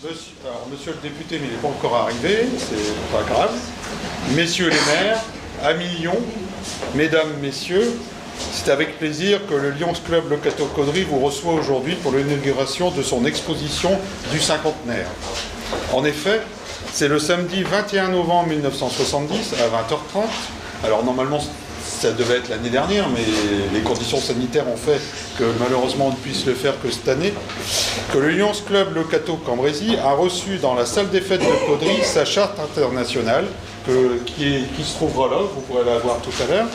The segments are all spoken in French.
Monsieur le député, mais il n'est pas encore arrivé, c'est pas grave. Messieurs les maires, amis Lyon, mesdames, messieurs, c'est avec plaisir que le Lions Club Locato Caudry vous reçoit aujourd'hui pour l'inauguration de son exposition du cinquantenaire. En effet, c'est le samedi 21 novembre 1970 à 20h30. Alors normalement, ça devait être l'année dernière, mais les conditions sanitaires ont fait que malheureusement on ne puisse le faire que cette année, que le Lions Club Locato Cambrésis a reçu dans la salle des fêtes de Caudry sa charte internationale, qui se trouvera là, vous pourrez la voir tout à l'heure,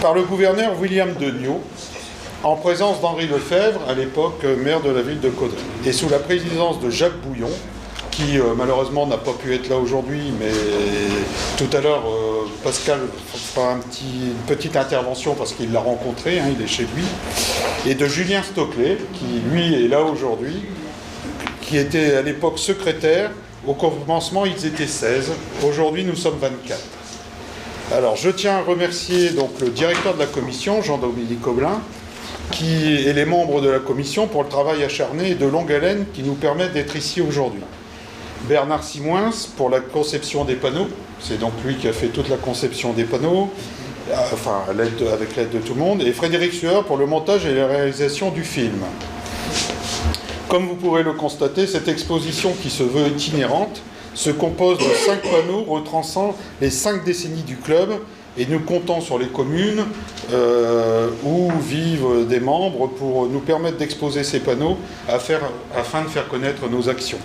par le gouverneur William Degnaud, en présence d'Henri Lefebvre, à l'époque maire de la ville de Caudry, et sous la présidence de Jacques Bouillon, qui malheureusement n'a pas pu être là aujourd'hui, mais tout à l'heure Pascal fera une petite intervention parce qu'il l'a rencontré, il est chez lui, et de Julien Stoclet, qui lui est là aujourd'hui, qui était à l'époque secrétaire. Au commencement, ils étaient 16, aujourd'hui nous sommes 24. Alors je tiens à remercier donc le directeur de la commission, Jean-Dominique Aublin, et les membres de la commission pour le travail acharné et de longue haleine qui nous permettent d'être ici aujourd'hui. Bernard Simoins pour la conception des panneaux, c'est donc lui qui a fait toute la conception des panneaux, avec l'aide de tout le monde, et Frédéric Sueur pour le montage et la réalisation du film. Comme vous pourrez le constater, cette exposition qui se veut itinérante se compose de 5 panneaux retraçant les 5 décennies du club, et nous comptons sur les communes où vivent des membres pour nous permettre d'exposer ces panneaux afin de faire connaître nos actions.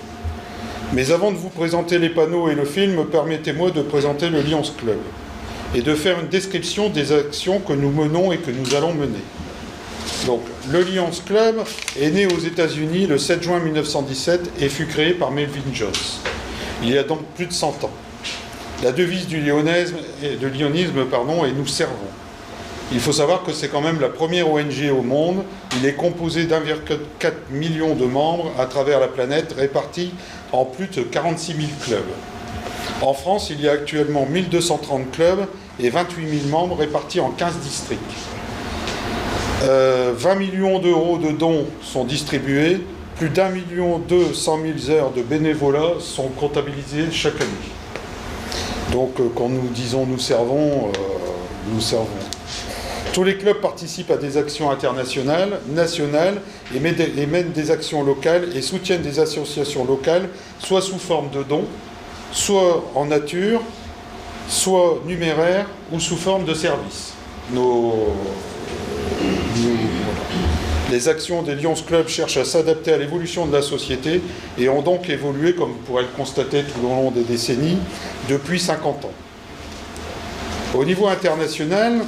Mais avant de vous présenter les panneaux et le film, permettez-moi de présenter le Lions Club et de faire une description des actions que nous menons et que nous allons mener. Donc, le Lions Club est né aux États-Unis le 7 juin 1917 et fut créé par Melvin Joss. Il y a donc plus de 100 ans. La devise du lyonisme est « Nous servons ». Il faut savoir que c'est quand même la première ONG au monde. Il est composé d'1,4 million de membres à travers la planète, répartis en plus de 46 000 clubs. En France, il y a actuellement 1230 clubs et 28 000 membres répartis en 15 districts. 20 millions d'euros de dons sont distribués, plus d'1 200 000 heures de bénévolat sont comptabilisées chaque année. Donc quand nous disons nous servons, nous servons. Tous les clubs participent à des actions internationales, nationales, et mènent des actions locales et soutiennent des associations locales, soit sous forme de dons, soit en nature, soit numéraire ou sous forme de services. Les actions des Lions Club cherchent à s'adapter à l'évolution de la société et ont donc évolué, comme vous pourrez le constater tout au long des décennies, depuis 50 ans. Au niveau international,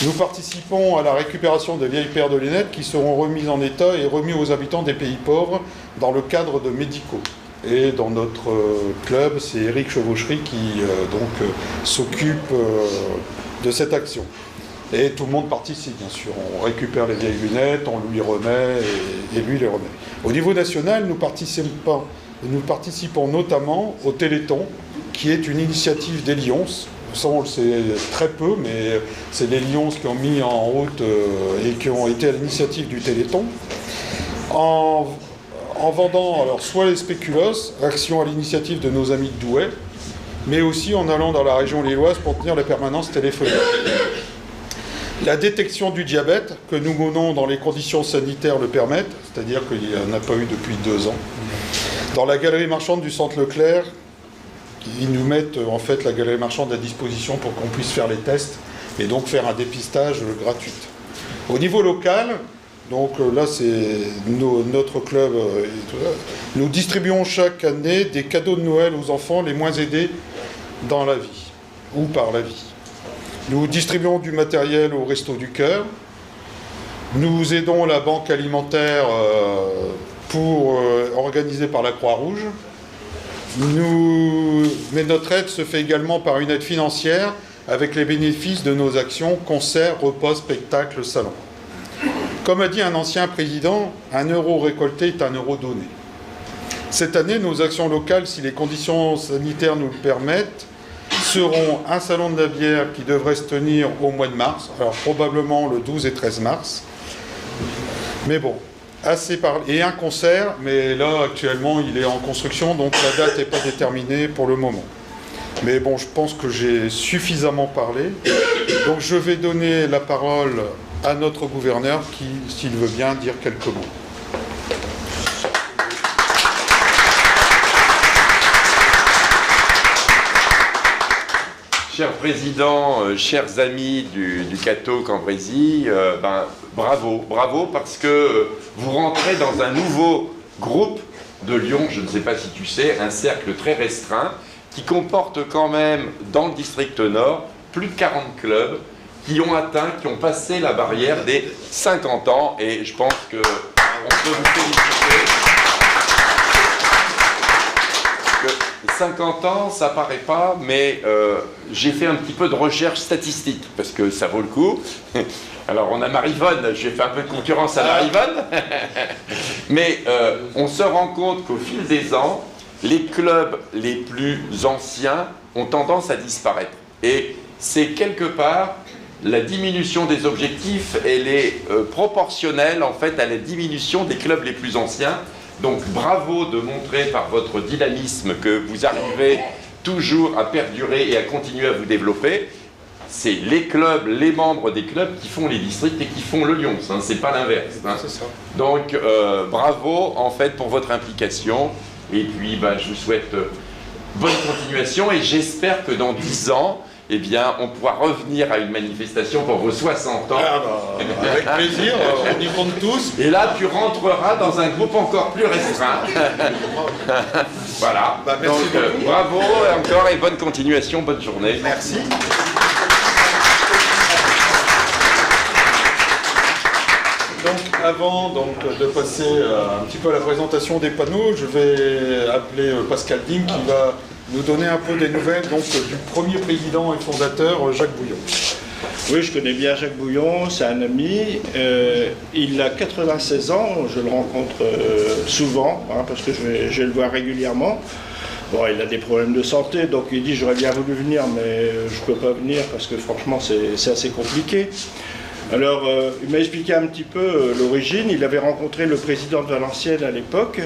nous participons à la récupération des vieilles paires de lunettes qui seront remises en état et remis aux habitants des pays pauvres dans le cadre de médicaux. Et dans notre club, c'est Éric Chevauchery qui s'occupe de cette action. Et tout le monde participe, bien sûr. On récupère les vieilles lunettes, on lui remet et lui les remet. Au niveau national, nous participons notamment au Téléthon, qui est une initiative des Lions. Ça, on le sait très peu, mais c'est les Lions qui ont mis en route et qui ont été à l'initiative du Téléthon. En vendant alors soit les spéculoos, action à l'initiative de nos amis de Douai, mais aussi en allant dans la région lilloise pour tenir la permanence téléphonique. La détection du diabète, que nous menons dans les conditions sanitaires le permettent, c'est-à-dire qu'il n'y en a pas eu depuis 2 ans. Dans la galerie marchande du Centre Leclerc, ils nous mettent en fait la galerie marchande à disposition pour qu'on puisse faire les tests et donc faire un dépistage gratuit. Au niveau local, donc là c'est notre club, nous distribuons chaque année des cadeaux de Noël aux enfants les moins aidés dans la vie ou par la vie. Nous distribuons du matériel au Resto du Cœur. Nous aidons la banque alimentaire organisée par la Croix-Rouge. Mais notre aide se fait également par une aide financière avec les bénéfices de nos actions, concerts, repas, spectacles, salons. Comme a dit un ancien président, 1 euro récolté est 1 euro donné. Cette année, nos actions locales, si les conditions sanitaires nous le permettent, seront un salon de la bière qui devrait se tenir au mois de mars, alors probablement le 12 et 13 mars. Mais bon, et un concert, mais là actuellement il est en construction, donc la date n'est pas déterminée pour le moment. Mais bon, je pense que j'ai suffisamment parlé, donc je vais donner la parole à notre gouverneur qui, s'il veut bien, dire quelques mots. Cher président, chers amis du Cateau Cambrésis, bravo parce que vous rentrez dans un nouveau groupe de Lyon, je ne sais pas si tu sais, un cercle très restreint qui comporte quand même dans le district nord plus de 40 clubs qui ont passé la barrière des 50 ans et je pense que on peut vous féliciter. 50 ans, ça paraît pas, mais j'ai fait un petit peu de recherche statistique, parce que ça vaut le coup. Alors, on a Marivonne, j'ai fait un peu de concurrence à Marivonne, mais on se rend compte qu'au fil des ans, les clubs les plus anciens ont tendance à disparaître. Et c'est quelque part, la diminution des objectifs, elle est proportionnelle, en fait, à la diminution des clubs les plus anciens. Donc bravo de montrer par votre dynamisme que vous arrivez toujours à perdurer et à continuer à vous développer. C'est les clubs, les membres des clubs qui font les districts et qui font le Lyons, hein, c'est pas l'inverse. Hein. C'est ça. Donc bravo en fait pour votre implication et puis je vous souhaite bonne continuation et j'espère que dans 10 ans, eh bien, on pourra revenir à une manifestation pour vos 60 ans. Avec plaisir, on y compte tous. Et là, tu rentreras dans un groupe encore plus restreint. Voilà. Merci donc, bravo encore et bonne continuation, bonne journée. Merci. Donc, avant de passer un petit peu à la présentation des panneaux, je vais appeler Pascal Ding qui va nous donner un peu des nouvelles du premier président et fondateur, Jacques Bouillon. Oui, je connais bien Jacques Bouillon, c'est un ami. Il a 96 ans, je le rencontre souvent, parce que je vais le voir régulièrement. Bon, il a des problèmes de santé, donc il dit j'aurais bien voulu venir, mais je ne peux pas venir parce que franchement c'est assez compliqué. Alors, il m'a expliqué un petit peu l'origine. Il avait rencontré le président de Valenciennes à l'époque.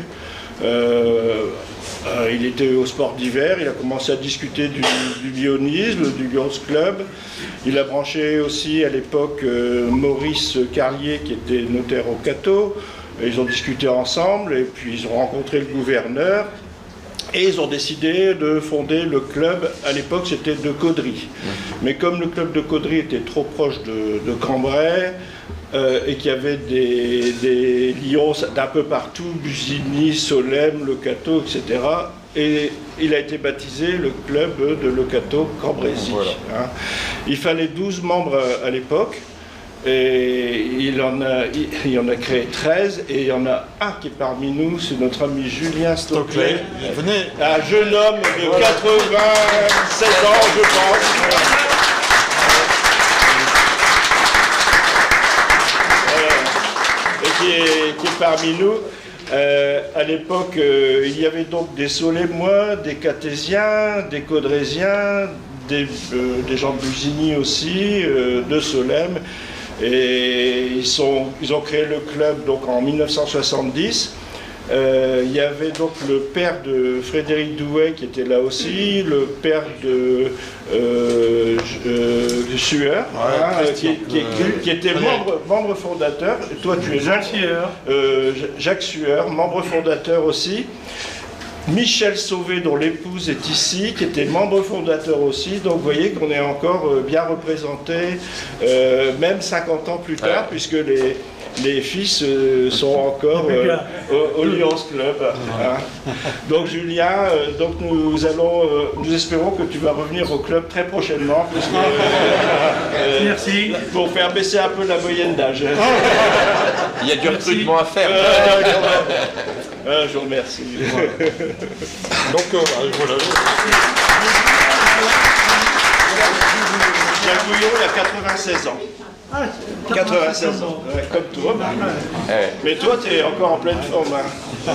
Il était au sport d'hiver, il a commencé à discuter du lyonisme, du Lions Club. Il a branché aussi à l'époque Maurice Carlier qui était notaire au Cateau. Ils ont discuté ensemble et puis ils ont rencontré le gouverneur et ils ont décidé de fonder le club. À l'époque c'était de Caudry. Mais comme le club de Caudry était trop proche de Cambrai, et qu'il y avait des Lions d'un peu partout, Busigny, Solesmes, Le Cateau, etc. Et il a été baptisé le club de Le Cateau Cambrésis. Voilà. Hein. Il fallait 12 membres à l'époque, et il en a créé 13, et il y en a un qui est parmi nous, c'est notre ami Julien Stockley. Venez. Un jeune homme de 96 ans, je pense. Qui est parmi nous. À l'époque, il y avait donc des Solémois, des Catésiens, des Caudrésiens, des gens de Busigny aussi, de Solesmes. Et ils ont créé le club donc, en 1970. Il y avait donc le père de Frédéric Douai qui était là aussi, le père de Sueur, qui était membre fondateur. Et toi, tu es Jacques Sueur, membre fondateur aussi. Michel Sauvé, dont l'épouse est ici, qui était membre fondateur aussi. Donc vous voyez qu'on est encore bien représenté, même 50 ans plus tard, puisque les fils sont encore au Lions Club. Hein. Donc Julien, nous espérons que tu vas revenir au club très prochainement, merci. Pour faire baisser un peu la moyenne d'âge. Il y a du recrutement à faire. Je vous remercie. Donc voilà. Jacques Bouillon, il a 96 ans. 96 ans, comme toi. Mais toi, tu es encore en pleine forme. Hein.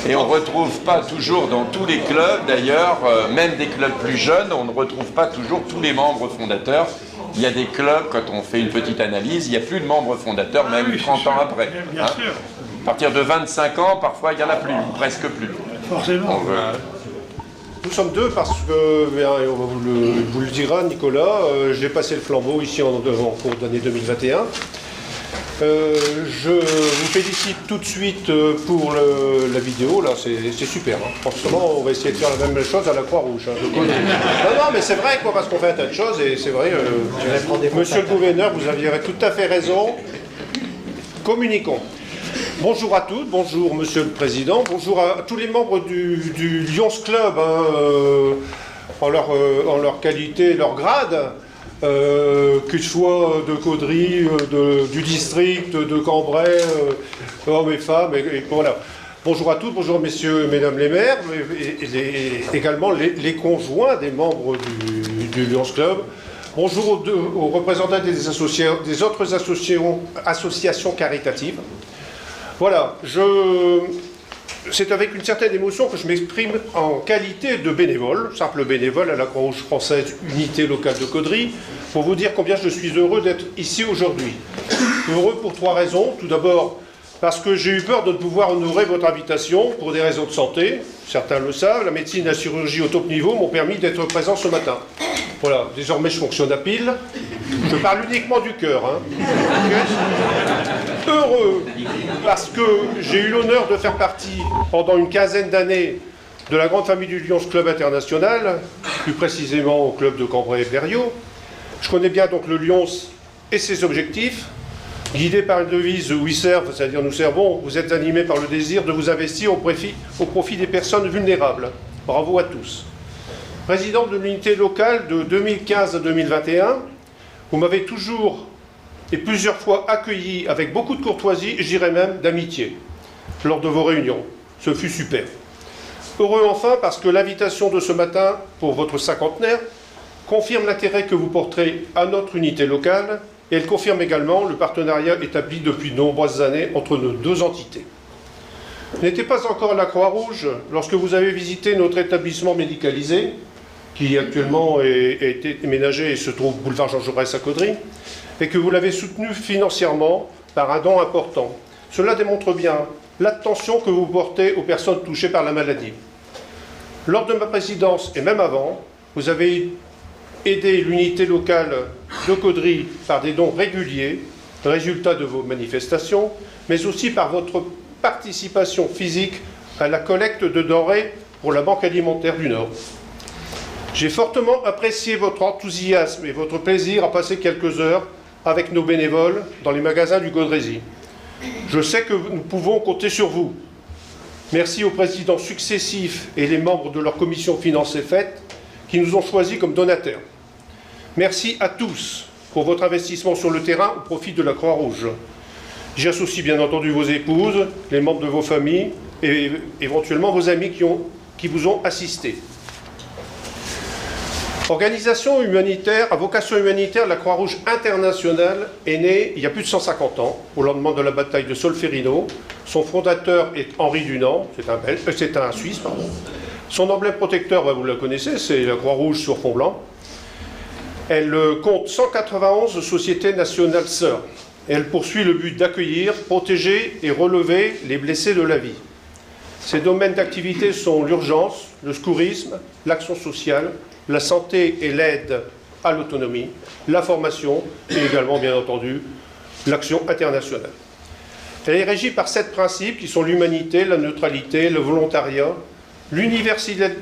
Et on ne retrouve pas toujours dans tous les clubs, d'ailleurs, même des clubs plus jeunes, on ne retrouve pas toujours tous les membres fondateurs. Il y a des clubs, quand on fait une petite analyse, il n'y a plus de membres fondateurs, même 30 ans après. Bien sûr. À partir de 25 ans, parfois, il n'y en a plus, presque plus. Forcément. Nous sommes deux parce que, on vous le dira, Nicolas, j'ai passé le flambeau ici en cours d'année 2021. Je vous félicite tout de suite pour la vidéo, là, c'est super. Hein. Franchement, on va essayer de faire la même chose à la Croix-Rouge. Hein. Non, mais c'est vrai, quoi, parce qu'on fait un tas de choses, et c'est vrai, monsieur le gouverneur, vous aviez tout à fait raison. Communiquons. Bonjour à toutes, bonjour Monsieur le Président, bonjour à tous les membres du Lions Club, hein, en leur qualité, leur grade. Que ce soit de Caudry, du district, de Cambrai, hommes et femmes, et voilà. Bonjour à toutes, bonjour messieurs et mesdames les maires, et également les conjoints des membres du Lions Club. Bonjour aux représentants des autres associations caritatives. Voilà, c'est avec une certaine émotion que je m'exprime en qualité de bénévole, simple bénévole à la Croix-Rouge française, unité locale de Caudry, pour vous dire combien je suis heureux d'être ici aujourd'hui. Heureux pour 3 raisons. Tout d'abord, parce que j'ai eu peur de ne pouvoir honorer votre invitation pour des raisons de santé. Certains le savent, la médecine et la chirurgie au top niveau m'ont permis d'être présent ce matin. Voilà, désormais je fonctionne à pile. Je parle uniquement du cœur. Hein. Heureux parce que j'ai eu l'honneur de faire partie pendant une quinzaine d'années de la grande famille du Lions Club International, plus précisément au club de Cambrai et Blériot. Je connais bien donc le Lions et ses objectifs. Guidé par une devise « We serve », c'est-à-dire « nous servons », vous êtes animé par le désir de vous investir au profit des personnes vulnérables. Bravo à tous. Président de l'unité locale de 2015 à 2021, vous m'avez toujours et plusieurs fois accueilli avec beaucoup de courtoisie, et je dirais même d'amitié, lors de vos réunions. Ce fut super. Heureux enfin parce que l'invitation de ce matin pour votre cinquantenaire confirme l'intérêt que vous porterez à notre unité locale, et elle confirme également le partenariat établi depuis de nombreuses années entre nos 2 entités. Vous n'étiez pas encore à la Croix-Rouge lorsque vous avez visité notre établissement médicalisé, qui actuellement a été déménagé et se trouve boulevard Jean Jaurès à Caudry, et que vous l'avez soutenu financièrement par un don important. Cela démontre bien l'attention que vous portez aux personnes touchées par la maladie. Lors de ma présidence, et même avant, vous avez aidé l'unité locale de Caudry par des dons réguliers, résultat de vos manifestations, mais aussi par votre participation physique à la collecte de denrées pour la Banque alimentaire du Nord. J'ai fortement apprécié votre enthousiasme et votre plaisir à passer quelques heures avec nos bénévoles dans les magasins du Gaudrésie. Je sais que nous pouvons compter sur vous. Merci aux présidents successifs et les membres de leur commission finances et fêtes qui nous ont choisis comme donataires. Merci à tous pour votre investissement sur le terrain au profit de la Croix-Rouge. J'y associe bien entendu vos épouses, les membres de vos familles et éventuellement vos amis qui vous ont assisté. Organisation humanitaire, à vocation humanitaire, la Croix-Rouge internationale est née il y a plus de 150 ans, au lendemain de la bataille de Solferino. Son fondateur est Henri Dunant, c'est un Suisse, pardon. Son emblème protecteur, vous le connaissez, c'est la Croix-Rouge sur fond blanc. Elle compte 191 sociétés nationales sœurs. Et elle poursuit le but d'accueillir, protéger et relever les blessés de la vie. Ses domaines d'activité sont l'urgence, le secourisme, l'action sociale, la santé et l'aide à l'autonomie, la formation et également, bien entendu, l'action internationale. Elle est régie par 7 principes qui sont l'humanité, la neutralité, le volontariat, l'universalité,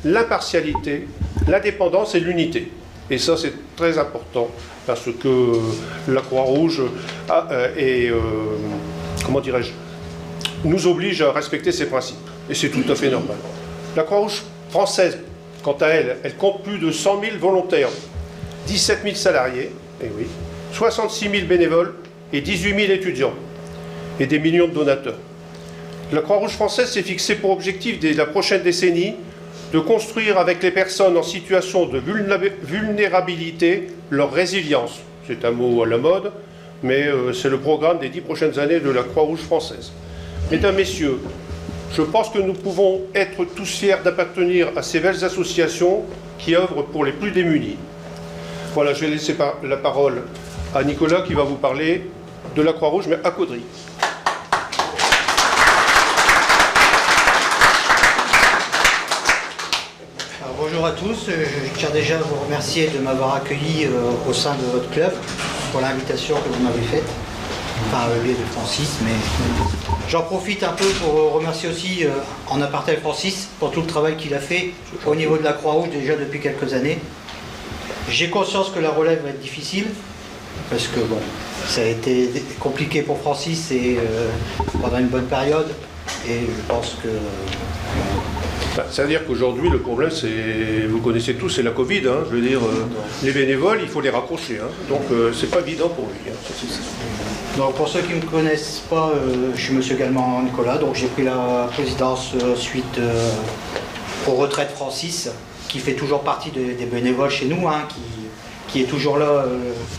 l'impartialité, l'indépendance et l'unité. Et ça, c'est très important parce que la Croix-Rouge nous oblige à respecter ces principes. Et c'est tout à fait normal. La Croix-Rouge française, quant à elle, elle compte plus de 100 000 volontaires, 17 000 salariés, 66 000 bénévoles et 18 000 étudiants, et des millions de donateurs. La Croix-Rouge française s'est fixée pour objectif dès la prochaine décennie de construire avec les personnes en situation de vulnérabilité leur résilience. C'est un mot à la mode, mais c'est le programme des 10 prochaines années de la Croix-Rouge française. Mesdames, Messieurs, je pense que nous pouvons être tous fiers d'appartenir à ces belles associations qui œuvrent pour les plus démunis. Voilà, je vais laisser la parole à Nicolas qui va vous parler de la Croix-Rouge, mais à Caudry. Alors, bonjour à tous, je tiens déjà à vous remercier de m'avoir accueilli au sein de votre club pour l'invitation que vous m'avez faite, enfin le biais de Francis, mais j'en profite un peu pour remercier aussi en aparté Francis pour tout le travail qu'il a fait au niveau de la Croix-Rouge déjà depuis quelques années. J'ai conscience que la relève va être difficile, parce que bon, ça a été compliqué pour Francis et, pendant une bonne période, et je pense que... C'est-à-dire qu'aujourd'hui, le problème, c'est, vous connaissez tous, c'est la Covid. Hein, je veux dire, les bénévoles, il faut les raccrocher. Hein, donc, c'est pas évident pour lui. Hein, Donc, pour ceux qui ne me connaissent pas, je suis Monsieur Galman Nicolas. Donc, j'ai pris la présidence suite au retrait de Francis, qui fait toujours partie des bénévoles chez nous, hein, qui est toujours là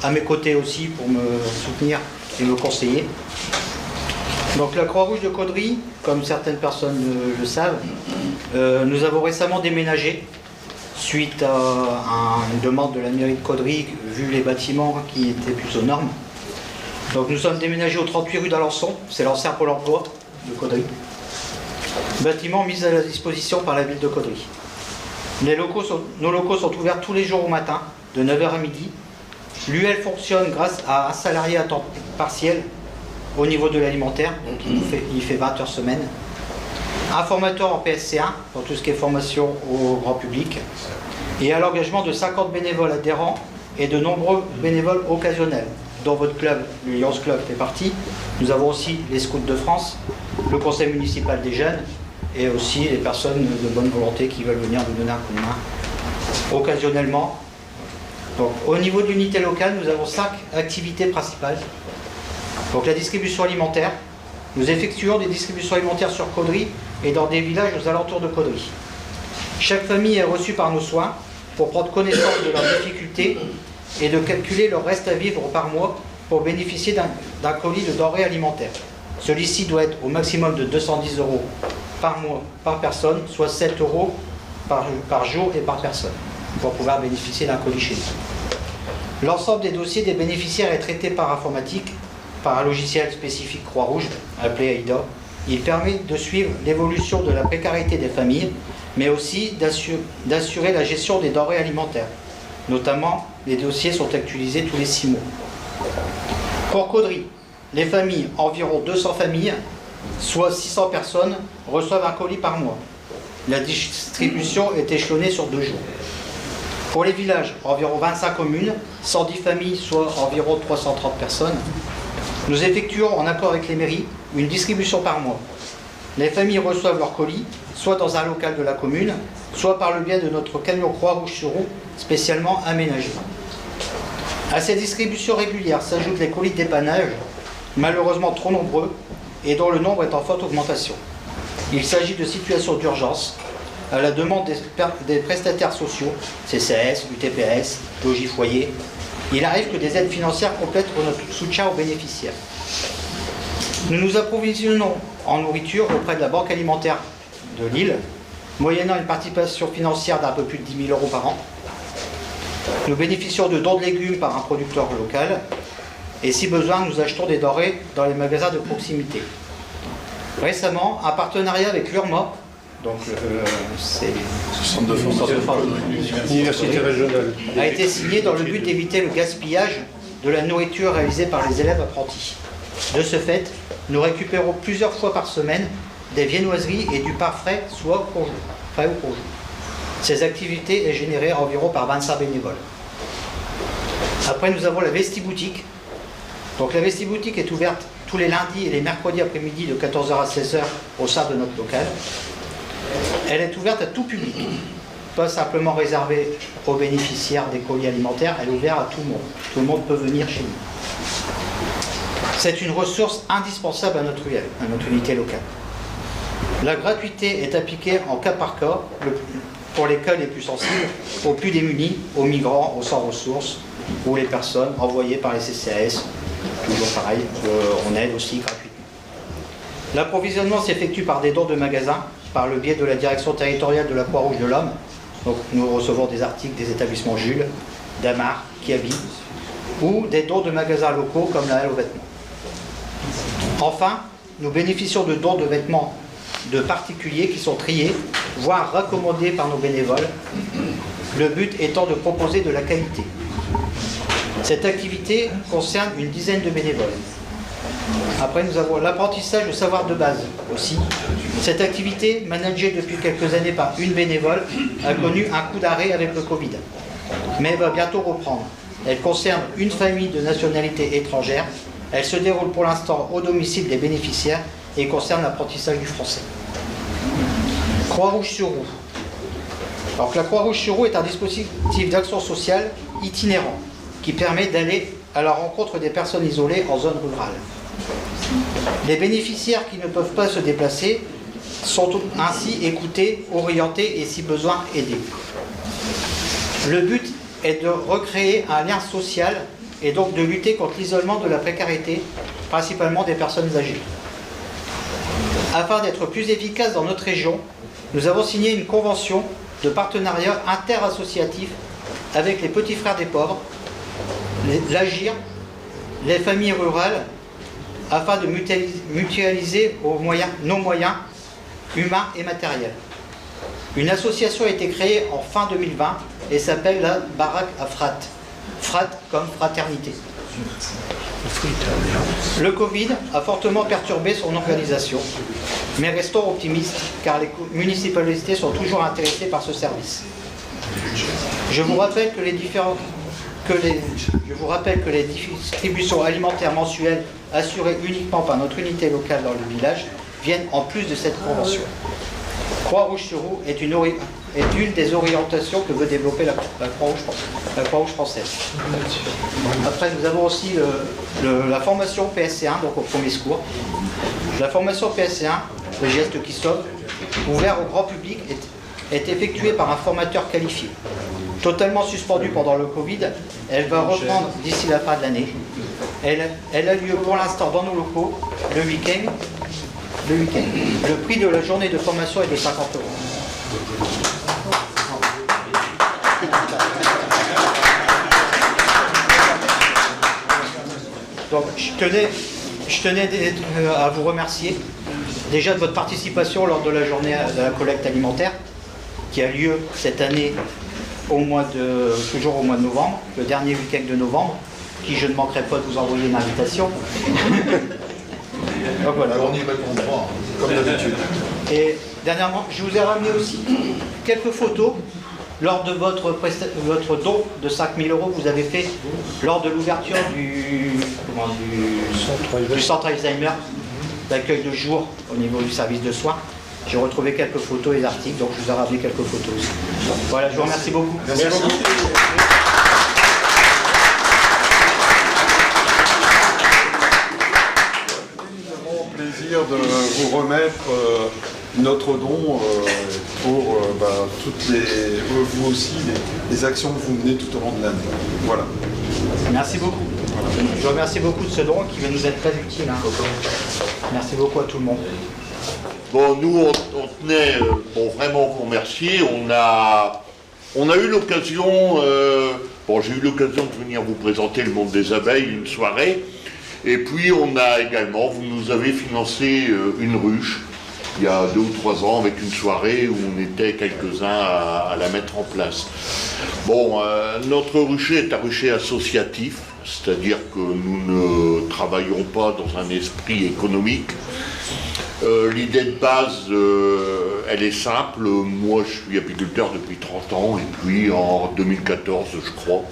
à mes côtés aussi pour me soutenir et me conseiller. Donc la Croix-Rouge de Caudry, comme certaines personnes le savent, nous avons récemment déménagé suite à une demande de la mairie de Caudry, vu les bâtiments qui étaient plus aux normes. Donc nous sommes déménagés au 38 rue d'Alençon, c'est l'ancien Pôle emploi de Caudry. Bâtiment mis à la disposition par la ville de Caudry. Nos locaux sont ouverts tous les jours au matin, de 9h à midi. L'UL fonctionne grâce à un salarié à temps partiel au niveau de l'alimentaire, donc il fait 20 heures semaine. Un formateur en PSC1 pour tout ce qui est formation au grand public, et à l'engagement de 50 bénévoles adhérents et de nombreux bénévoles occasionnels, dont votre club, le Lions Club, fait partie. Nous avons aussi les Scouts de France, le Conseil municipal des jeunes, et aussi les personnes de bonne volonté qui veulent venir nous donner un coup de main occasionnellement. Donc, au niveau de l'unité locale, nous avons 5 activités principales. Donc la distribution alimentaire. Nous effectuons des distributions alimentaires sur Caudry et dans des villages aux alentours de Caudry. Chaque famille est reçue par nos soins pour prendre connaissance de leurs difficultés et de calculer leur reste à vivre par mois pour bénéficier d'un colis de denrées alimentaires. Celui-ci doit être au maximum de 210 € par mois par personne, soit 7 € par jour et par personne, pour pouvoir bénéficier d'un colis chez nous. L'ensemble des dossiers des bénéficiaires est traité par informatique, par un logiciel spécifique Croix-Rouge, appelé AIDA. Il permet de suivre l'évolution de la précarité des familles, mais aussi d'assurer la gestion des denrées alimentaires. Notamment, les dossiers sont actualisés tous les 6 mois. Pour Caudry, les familles, environ 200 familles, soit 600 personnes, reçoivent un colis par mois. La distribution est échelonnée sur 2 jours. Pour les villages, environ 25 communes, 110 familles, soit environ 330 personnes, nous effectuons, en accord avec les mairies, une distribution par mois. Les familles reçoivent leur colis, soit dans un local de la commune, soit par le biais de notre camion Croix-Rouge sur roue, spécialement aménagé. À ces distributions régulières s'ajoutent les colis de dépannage, malheureusement trop nombreux, et dont le nombre est en forte augmentation. Il s'agit de situations d'urgence, à la demande des prestataires sociaux, CCAS, UTPS, logis foyer. Il arrive que des aides financières complètent notre soutien aux bénéficiaires. Nous nous approvisionnons en nourriture auprès de la Banque alimentaire de Lille, moyennant une participation financière d'un peu plus de 10 000 € par an. Nous bénéficions de dons de légumes par un producteur local, et si besoin, nous achetons des denrées dans les magasins de proximité. Récemment, un partenariat avec l'URMA, donc c'est le centre de formation Université régionale, a été signé dans le but d'éviter le gaspillage de la nourriture réalisée par les élèves apprentis. De ce fait, nous récupérons plusieurs fois par semaine des viennoiseries et du pain frais, soit pour jour, frais ou pour jour. Ces activités est générée environ par 25 bénévoles. Après, nous avons la Vestiboutique. Donc la Vestiboutique est ouverte tous les lundis et les mercredis après-midi de 14h à 16h au sein de notre local. Elle est ouverte à tout public, pas simplement réservée aux bénéficiaires des colis alimentaires, elle est ouverte à tout le monde. Tout le monde peut venir chez nous. C'est une ressource indispensable à notre UL, à notre unité locale. La gratuité est appliquée en cas par cas pour les cas les plus sensibles, aux plus démunis, aux migrants, aux sans ressources, ou les personnes envoyées par les CCAS. Toujours pareil, on aide aussi gratuitement. L'approvisionnement s'effectue par des dons de magasins, par le biais de la direction territoriale de la Croix-Rouge de l'Homme. Donc nous recevons des articles des établissements Jules, Damar, Kiabi, ou des dons de magasins locaux comme la Halle aux vêtements. Enfin, nous bénéficions de dons de vêtements de particuliers qui sont triés, voire recommandés par nos bénévoles, le but étant de proposer de la qualité. Cette activité concerne une dizaine de bénévoles. Après, nous avons l'apprentissage de savoir de base aussi. Cette activité, managée depuis quelques années par une bénévole, a connu un coup d'arrêt avec le Covid, mais va bientôt reprendre. Elle concerne une famille de nationalité étrangère. Elle se déroule pour l'instant au domicile des bénéficiaires et concerne l'apprentissage du français. Croix-Rouge-sur-Roue. Alors que la Croix-Rouge-sur-Roue est un dispositif d'action sociale itinérant qui permet d'aller à la rencontre des personnes isolées en zone rurale. Les bénéficiaires qui ne peuvent pas se déplacer sont ainsi écoutés, orientés et si besoin aidés. Le but est de recréer un lien social et donc de lutter contre l'isolement de la précarité, principalement des personnes âgées. Afin d'être plus efficace dans notre région, nous avons signé une convention de partenariat interassociatif avec les Petits Frères des Pauvres, l'Agir, les familles rurales, afin de mutualiser nos moyens humains et matériels. Une association a été créée en fin 2020 et s'appelle la Baraque à Frat. Frat comme fraternité. Le Covid a fortement perturbé son organisation, mais restons optimistes car les municipalités sont toujours intéressées par ce service. Je vous rappelle que les distributions alimentaires mensuelles assurées uniquement par notre unité locale dans le village viennent en plus de cette convention. Croix-Rouge-sur-Roue est une des orientations que veut développer la Croix-Rouge française. Après, nous avons aussi la formation PSC1, donc au premier secours. La formation PSC1, le geste qui sauve, ouvert au grand public, est effectuée par un formateur qualifié. Totalement suspendue pendant le Covid, elle va reprendre d'ici la fin de l'année. Elle a lieu pour l'instant dans nos locaux le week-end. Le prix de la journée de formation est de 50 €. Donc, je tenais à vous remercier déjà de votre participation lors de la journée de la collecte alimentaire qui a lieu cette année toujours au mois de novembre, le dernier week-end de novembre, qui je ne manquerai pas de vous envoyer une invitation. Donc voilà. On y répondra, comme d'habitude. Et dernièrement, je vous ai ramené aussi quelques photos lors de votre don de 5 000 € que vous avez fait lors de l'ouverture du centre Alzheimer, d'accueil de jour au niveau du service de soins. J'ai retrouvé quelques photos et articles, donc je vous ai ramené quelques photos aussi. Voilà, je vous remercie beaucoup. Merci beaucoup. Plaisir de vous remettre notre don pour toutes vous aussi, les actions que vous menez tout au long de l'année. Voilà. Merci beaucoup. Voilà. Je vous remercie beaucoup de ce don qui va nous être très utile. Merci beaucoup à tout le monde. Bon, nous, on tenait vraiment vous remercier. On a eu l'occasion, j'ai eu l'occasion de venir vous présenter le monde des abeilles, une soirée. Et puis on a également, vous nous avez financé une ruche il y a 2 ou 3 ans avec une soirée où on était quelques-uns à la mettre en place. Bon, notre rucher est un rucher associatif, c'est-à-dire que nous ne travaillons pas dans un esprit économique. L'idée de base, elle est simple. Moi, je suis apiculteur depuis 30 ans et puis en 2014, je crois,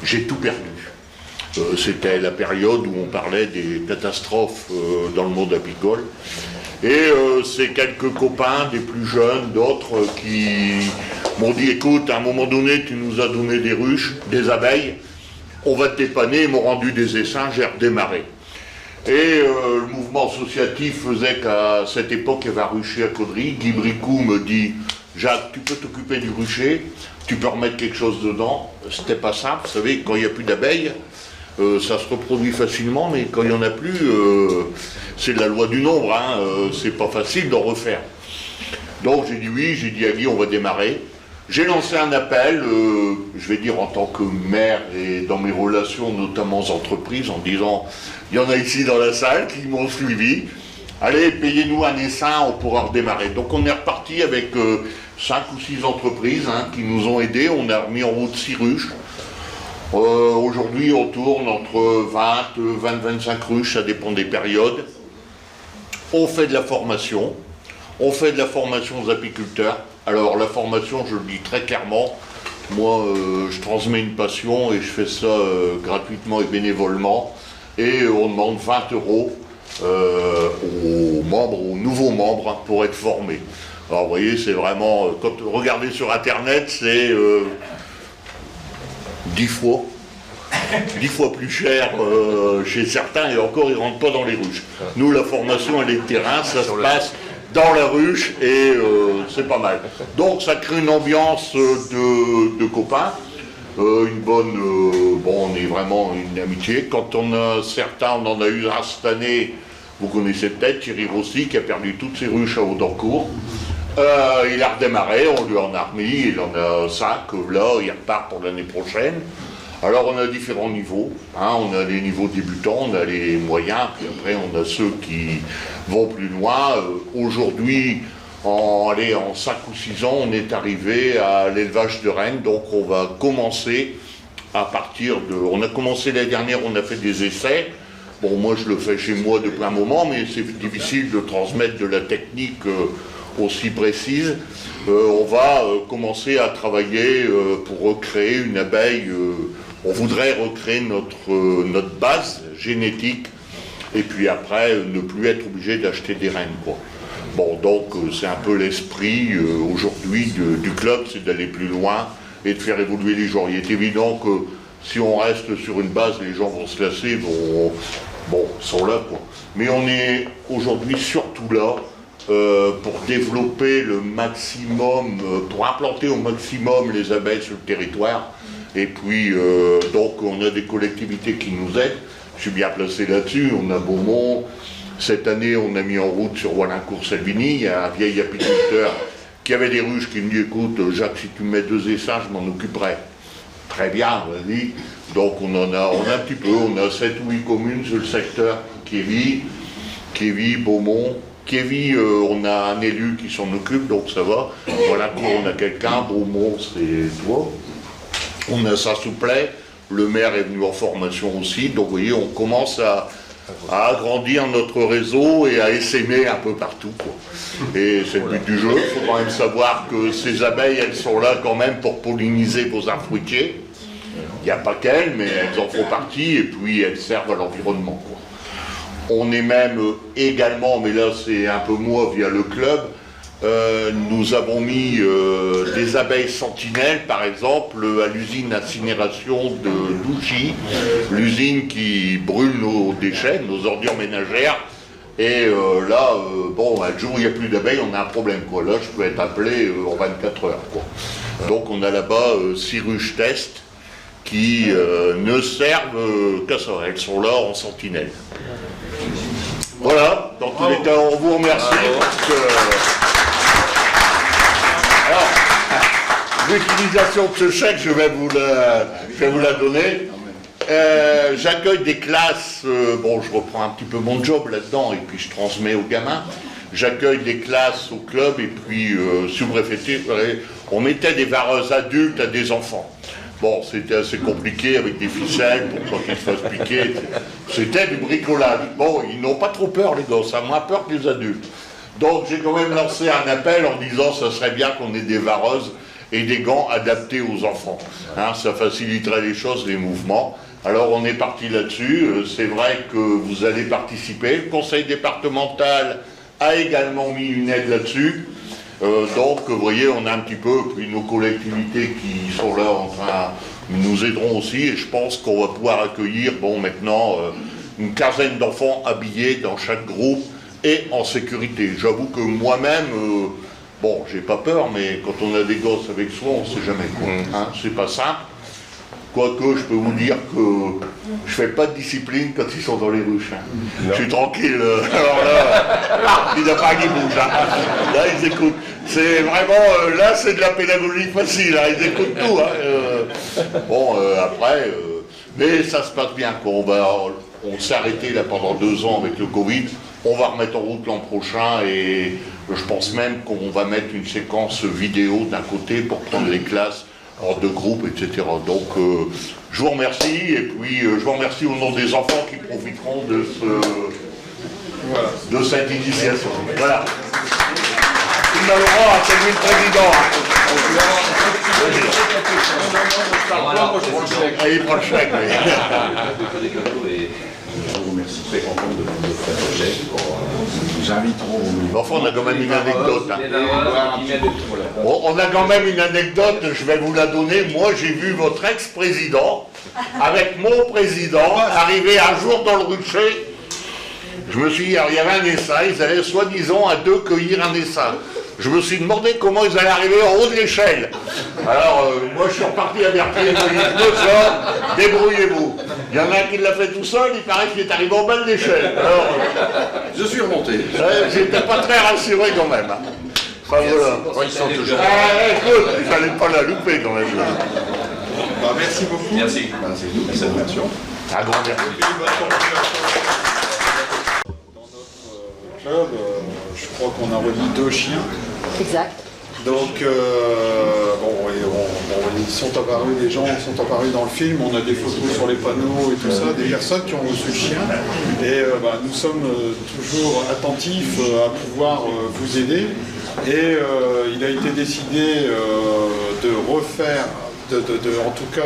j'ai tout perdu. C'était la période où on parlait des catastrophes dans le monde apicole. Et c'est quelques copains, des plus jeunes, d'autres, qui m'ont dit « Écoute, à un moment donné, tu nous as donné des ruches, des abeilles, on va te dépanner », ils m'ont rendu des essaims, j'ai redémarré. Et le mouvement associatif faisait qu'à cette époque, il y avait un rucher à Caudry. Guy Bricou me dit « Jacques, tu peux t'occuper du rucher, tu peux remettre quelque chose dedans ». C'était pas simple, vous savez, quand il n'y a plus d'abeilles, ça se reproduit facilement, mais quand il n'y en a plus, c'est la loi du nombre, c'est pas facile d'en refaire. Donc j'ai dit oui, j'ai dit à Guy, on va démarrer. J'ai lancé un appel, je vais dire en tant que maire et dans mes relations, notamment aux entreprises, en disant, il y en a ici dans la salle qui m'ont suivi, allez, payez-nous un essaim, on pourra redémarrer. Donc on est reparti avec 5 ou 6 entreprises qui nous ont aidés, on a remis en route 6 ruches. Aujourd'hui, on tourne entre 20-25 ruches, ça dépend des périodes. On fait de la formation aux apiculteurs. Alors la formation, je le dis très clairement, moi je transmets une passion et je fais ça gratuitement et bénévolement. Et on demande 20 € aux nouveaux membres pour être formés. Alors vous voyez, c'est vraiment, quand vous regardez sur internet, c'est 10 fois plus cher chez certains, et encore ils ne rentrent pas dans les ruches. Nous, la formation, elle est de terrain, ça se passe dans la ruche, et c'est pas mal. Donc ça crée une ambiance de copains, une bonne... bon, on est vraiment une amitié. Quand on a certains, on en a eu un cette année, vous connaissez peut-être, Thierry Rossi, qui a perdu toutes ses ruches à Audancourt. Il a redémarré, on lui en a remis, il en a 5, là, il repart pour l'année prochaine. Alors on a différents niveaux, on a les niveaux débutants, on a les moyens, puis après on a ceux qui vont plus loin. Aujourd'hui, en 5 ou 6 ans, on est arrivé à l'élevage de rennes, donc on va commencer à partir de... On a commencé l'année dernière, on a fait des essais. Bon, moi je le fais chez moi depuis un moment, mais c'est difficile de transmettre de la technique aussi précise. On va commencer à travailler pour recréer une abeille. On voudrait recréer notre base génétique et puis après ne plus être obligé d'acheter des rennes, quoi. Bon, donc c'est un peu l'esprit aujourd'hui du club, c'est d'aller plus loin et de faire évoluer les gens. Il est évident que si on reste sur une base, les gens vont se lasser, sont là, quoi. Mais on est aujourd'hui surtout là pour développer le maximum, pour implanter au maximum les abeilles sur le territoire. Et puis, donc, on a des collectivités qui nous aident. Je suis bien placé là-dessus. On a Beaumont. Cette année, on a mis en route sur Wallincourt-Salvini. Il y a un vieil apiculteur qui avait des ruches qui me dit, écoute, Jacques, si tu me mets 2 essaims, je m'en occuperai. Très bien, vas-y. Donc, on a un petit peu. On a 7 ou 8 communes sur le secteur. Kévy, Beaumont. Kévy, on a un élu qui s'en occupe, donc ça va. Wallincourt, on a quelqu'un. Beaumont, c'est toi. On a ça souplet, le maire est venu en formation aussi, donc vous voyez, on commence à agrandir notre réseau et à essaimer un peu partout, quoi. Et c'est le but du jeu. Il faut quand même savoir que ces abeilles, elles sont là quand même pour polliniser vos arbres fruitiers. Il n'y a pas qu'elles, mais elles en font partie et puis elles servent à l'environnement, quoi. On est même également, mais là c'est un peu moi via le club, nous avons mis des abeilles sentinelles, par exemple, à l'usine d'incinération de Douchy, l'usine qui brûle nos déchets, nos ordures ménagères. Et là, un jour où il n'y a plus d'abeilles, on a un problème, quoi. Là, je peux être appelé en 24 heures, quoi. Donc on a là-bas 6 ruches test qui ne servent qu'à ça. Elles sont là en sentinelle. Voilà, dans tous les cas, on vous remercie. Alors, l'utilisation de ce chèque, je vais vous la donner. J'accueille des classes, je reprends un petit peu mon job là-dedans et puis je transmets aux gamins. J'accueille des classes au club et puis sous-préfecture, on mettait des vareuses adultes à des enfants. Bon, c'était assez compliqué avec des ficelles pour pas qu'ils se fassent piquer. C'était du bricolage. Bon, ils n'ont pas trop peur, les gosses, ça a moins peur que les adultes. Donc j'ai quand même lancé un appel en disant ça serait bien qu'on ait des vareuses et des gants adaptés aux enfants. Ça faciliterait les choses, les mouvements. Alors on est parti là-dessus. C'est vrai que vous allez participer. Le conseil départemental a également mis une aide là-dessus. Donc vous voyez, on a un petit peu, puis nos collectivités qui sont là en train nous aideront aussi. Et je pense qu'on va pouvoir accueillir maintenant une quinzaine d'enfants habillés dans chaque groupe et en sécurité. J'avoue que moi-même, j'ai pas peur, mais quand on a des gosses avec soi, on sait jamais quoi. C'est pas simple. Quoique, je peux vous dire que je fais pas de discipline quand ils sont dans les ruches. Je suis tranquille. Alors là, il n'y a pas qui bouge. Là, ils écoutent. C'est vraiment, là, c'est de la pédagogie facile. Ils écoutent tout. Après, mais ça se passe bien. On s'est arrêté là pendant 2 ans avec le Covid. On va remettre en route l'an prochain et je pense même qu'on va mettre une séquence vidéo d'un côté pour prendre les classes hors de groupe, etc. Donc, je vous remercie et puis je vous remercie au nom des enfants qui profiteront de cette initiation. Voilà. Laurent, c'est lui le président. Il prend le chèque. Je vous remercie, très content de faire le chèque. Nous inviterons. Enfin, on a quand même une anecdote. Bon, on a quand même une anecdote, je vais vous la donner. Moi, j'ai vu votre ex-président avec mon président arriver un jour dans le rucher. Je me suis dit, alors, il y avait un essaim, ils allaient soi-disant à 2 cueillir un essaim. Je me suis demandé comment ils allaient arriver en haut de l'échelle. Alors, moi, je suis reparti avertir, je me suis dit, monsieur, débrouillez-vous. Il y en a un qui l'a fait tout seul, il paraît qu'il est arrivé en bas de l'échelle. Alors, Je suis remonté. j'étais pas très rassuré quand même. Enfin, voilà. Ils sont toujours. Écoute, il fallait pas la louper quand même. Merci beaucoup. Merci. C'est nous qui cette version. Un grand merci. Dans notre club, je crois qu'on a remis 2 chiens. Exact. Donc, ils sont apparus, les gens sont apparus dans le film, on a des photos sur les panneaux et tout ça, des personnes qui ont reçu le chien. Et nous sommes toujours attentifs à pouvoir vous aider. Et il a été décidé de refaire, en tout cas,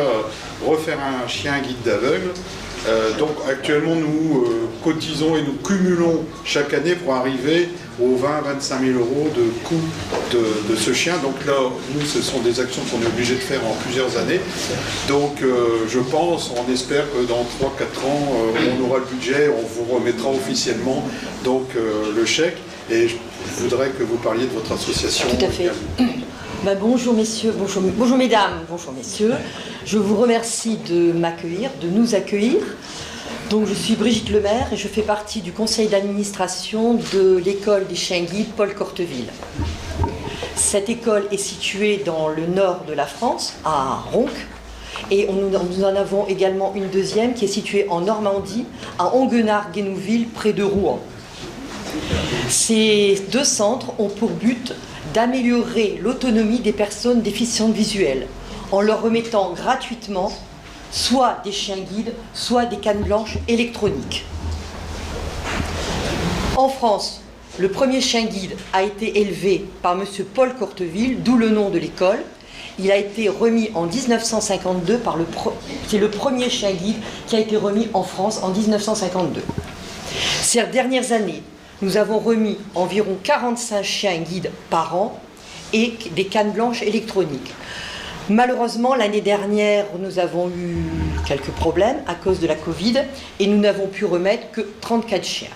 refaire un chien guide d'aveugle. Donc actuellement nous cotisons et nous cumulons chaque année pour arriver aux 20 à 25 000 euros de coût de ce chien. Donc là, nous, ce sont des actions qu'on est obligé de faire en plusieurs années. Donc je pense, on espère que dans 3-4 ans, on aura le budget, on vous remettra officiellement donc, le chèque. Et je voudrais que vous parliez de votre association. Tout à fait. Bonjour messieurs, bonjour mesdames, bonjour messieurs. Je vous remercie de m'accueillir, de nous accueillir. Donc je suis Brigitte Lemaire et je fais partie du conseil d'administration de l'école des chiens guides Paul Corteville. Cette école est située dans le nord de la France, à Ronc, et nous en avons également une deuxième qui est située en Normandie, à Onguenard-Guénouville, près de Rouen. Ces 2 centres ont pour but d'améliorer l'autonomie des personnes déficientes visuelles en leur remettant gratuitement soit des chiens guides, soit des cannes blanches électroniques. En France, le premier chien guide a été élevé par M. Paul Corteville, d'où le nom de l'école. Il a été remis en 1952 c'est le premier chien guide qui a été remis en France en 1952. Ces dernières années, nous avons remis environ 45 chiens guides par an et des cannes blanches électroniques. Malheureusement, l'année dernière, nous avons eu quelques problèmes à cause de la Covid et nous n'avons pu remettre que 34 chiens.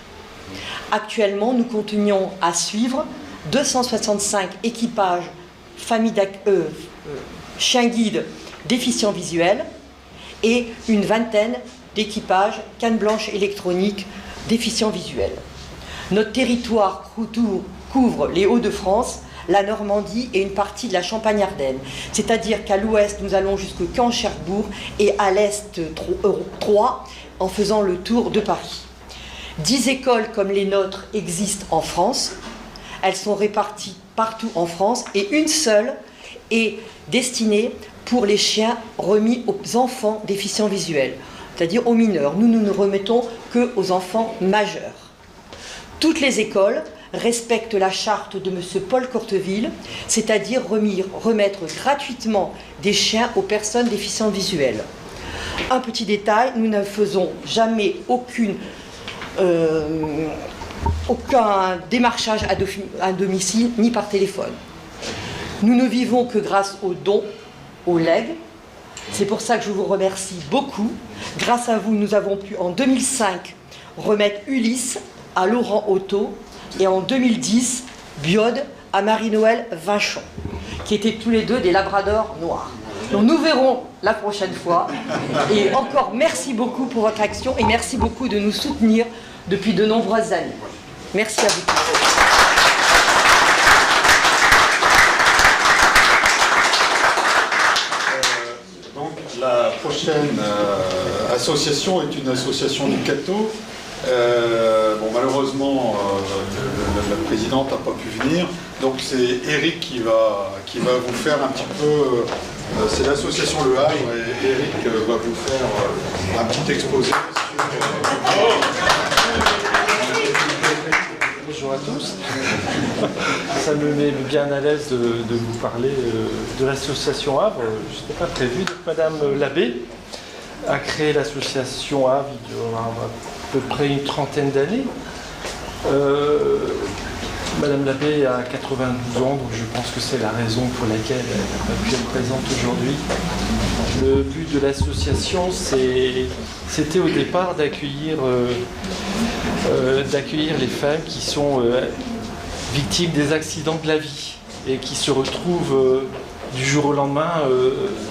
Actuellement, nous continuons à suivre 265 équipages chiens guides déficients visuels et une vingtaine d'équipages cannes blanches électroniques déficients visuels. Notre territoire couvre les Hauts-de-France, la Normandie et une partie de la Champagne-Ardenne. C'est-à-dire qu'à l'ouest, nous allons jusqu'au Caen-Cherbourg et à l'est, Troyes, en faisant le tour de Paris. 10 écoles comme les nôtres existent en France. Elles sont réparties partout en France et une seule est destinée pour les chiens remis aux enfants déficients visuels, c'est-à-dire aux mineurs. Nous ne remettons qu'aux enfants majeurs. Toutes les écoles respectent la charte de M. Paul Corteville, c'est-à-dire remettre gratuitement des chiens aux personnes déficientes visuelles. Un petit détail, nous ne faisons jamais aucun démarchage à domicile ni par téléphone. Nous ne vivons que grâce aux dons, aux legs. C'est pour ça que je vous remercie beaucoup. Grâce à vous, nous avons pu en 2005 remettre Ulysse à Laurent Otto et en 2010 Biode à Marie-Noël Vachon, qui étaient tous les deux des labradors noirs. Donc nous verrons la prochaine fois. Et encore merci beaucoup pour votre action et merci beaucoup de nous soutenir depuis de nombreuses années. Merci à vous tous. La prochaine association est une association du Cateau. Malheureusement, la présidente n'a pas pu venir. Donc c'est Eric qui va vous faire un petit peu... c'est l'association Le Havre et Eric va vous faire un petit exposé. Bonjour à tous. Ça me met bien à l'aise de vous parler de l'association Havre. Je n'étais pas prévu. Donc, Madame Labbé a créé l'association Havre il y a à peu près une trentaine d'années. Madame Labbé a 92 ans, donc je pense que c'est la raison pour laquelle elle n'a pas pu être présente aujourd'hui. Le but de l'association, c'était au départ d'accueillir les femmes qui sont victimes des accidents de la vie et qui se retrouvent du jour au lendemain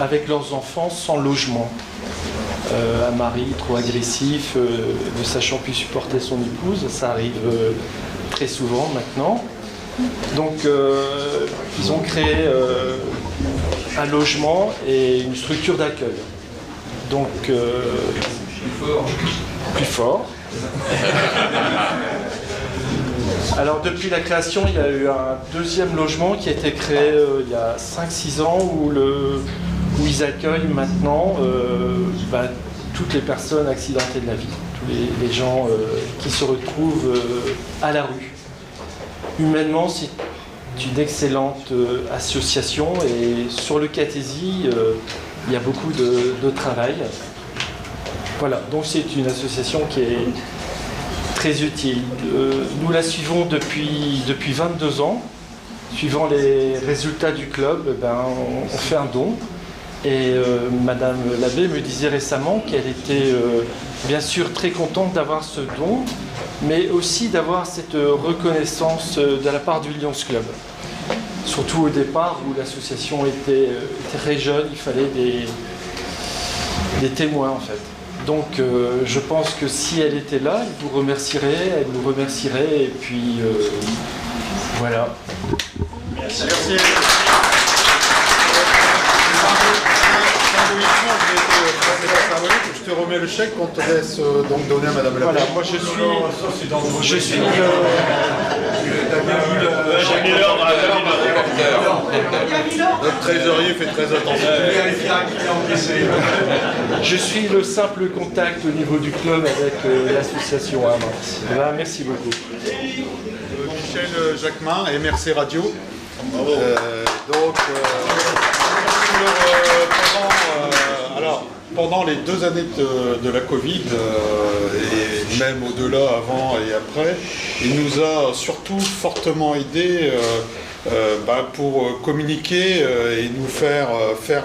avec leurs enfants sans logement. Un mari trop agressif, ne sachant plus supporter son épouse, ça arrive très souvent maintenant. Donc ils ont créé un logement et une structure d'accueil. Donc plus fort. Alors depuis la création, il y a eu un deuxième logement qui a été créé il y a 5-6 ans où ils accueillent maintenant toutes les personnes accidentées de la vie, tous les gens qui se retrouvent à la rue. Humainement, c'est une excellente association et sur le Catésie, il y a beaucoup de travail. Voilà, donc c'est une association qui est très utile. Nous la suivons depuis 22 ans. Suivant les résultats du club, on fait un don. Et Madame Labbé me disait récemment qu'elle était bien sûr très contente d'avoir ce don, mais aussi d'avoir cette reconnaissance de la part du Lions Club. Surtout au départ où l'association était très jeune, il fallait des témoins en fait. Donc je pense que si elle était là, elle vous remercierait, elle nous remercierait et puis voilà. Merci. Je te remets le chèque qu'on te laisse donc donner à Madame Labbé. Voilà, moi je suis notre trésorier fait très attention. Je suis le simple contact au niveau du club avec l'association Havre. Merci beaucoup. Michel Jacquemin, MRC Radio. Pendant les 2 années de la Covid, et même au-delà, avant et après, il nous a surtout fortement aidé pour communiquer et nous faire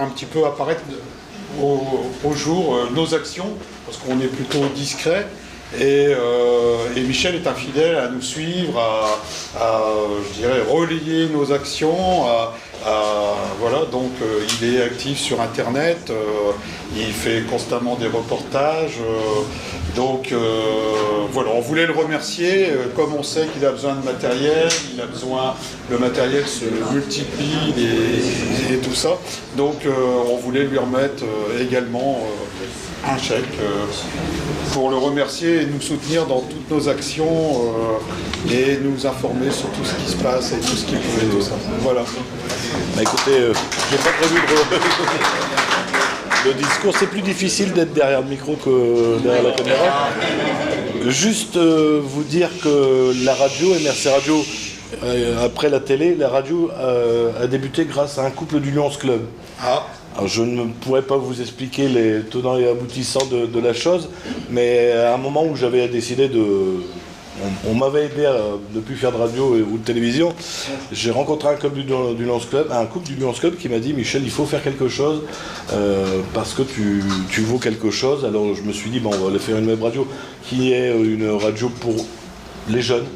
un petit peu apparaître au jour nos actions, parce qu'on est plutôt discret. Et Michel est un fidèle à nous suivre, à je dirais, relayer nos actions. Voilà, donc il est actif sur Internet, il fait constamment des reportages. Voilà, on voulait le remercier. Comme on sait qu'il a besoin de matériel, le matériel se multiplie et tout ça. Donc on voulait lui remettre également un chèque pour le remercier et nous soutenir dans toutes nos actions et nous informer sur tout ce qui se passe et tout ce qu'il peut et tout ça. Voilà. Écoutez, j'ai pas prévu le discours. C'est plus difficile d'être derrière le micro que derrière la caméra. Juste vous dire que la radio, MRC Radio, après la télé, la radio a débuté grâce à un couple du Lions Club. Alors, je ne pourrais pas vous expliquer les tenants et aboutissants de la chose, mais à un moment où j'avais décidé on m'avait aidé à ne plus faire de radio ou de télévision, j'ai rencontré un couple du Lions Club qui m'a dit « Michel, il faut faire quelque chose parce que tu vaux quelque chose ». Alors je me suis dit « on va aller faire une web radio qui est une radio pour les jeunes ».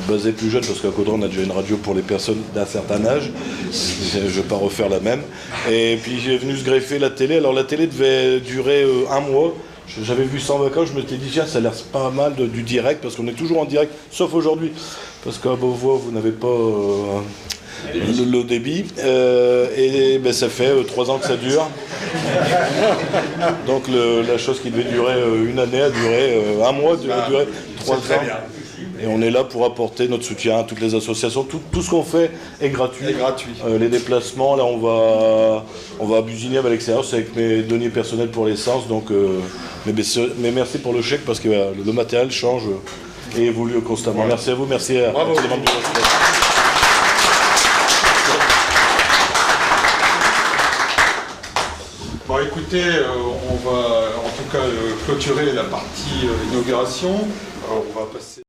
basé plus jeune, parce qu'à Caudron on a déjà une radio pour les personnes d'un certain âge, je ne vais pas refaire la même. Et puis j'ai venu se greffer la télé, alors la télé devait durer 1 mois. J'avais vu ça en vacances, je me suis dit tiens ça a l'air pas mal du direct, parce qu'on est toujours en direct, sauf aujourd'hui, parce qu'à Beauvois vous n'avez pas le débit, et ben, ça fait 3 ans que ça dure. Donc la chose qui devait durer 1 année a duré 1 mois, a duré 3 ans. Et on est là pour apporter notre soutien à toutes les associations. Tout ce qu'on fait est gratuit. Les déplacements, là on va à Busigny, à l'extérieur, c'est avec mes deniers personnels pour l'essence. Donc, mais merci pour le chèque parce que le matériel change et évolue constamment. Ouais. Merci à vous, merci à tous les membres du Club. Bon écoutez, on va en tout cas clôturer la partie inauguration. Alors, on va passer...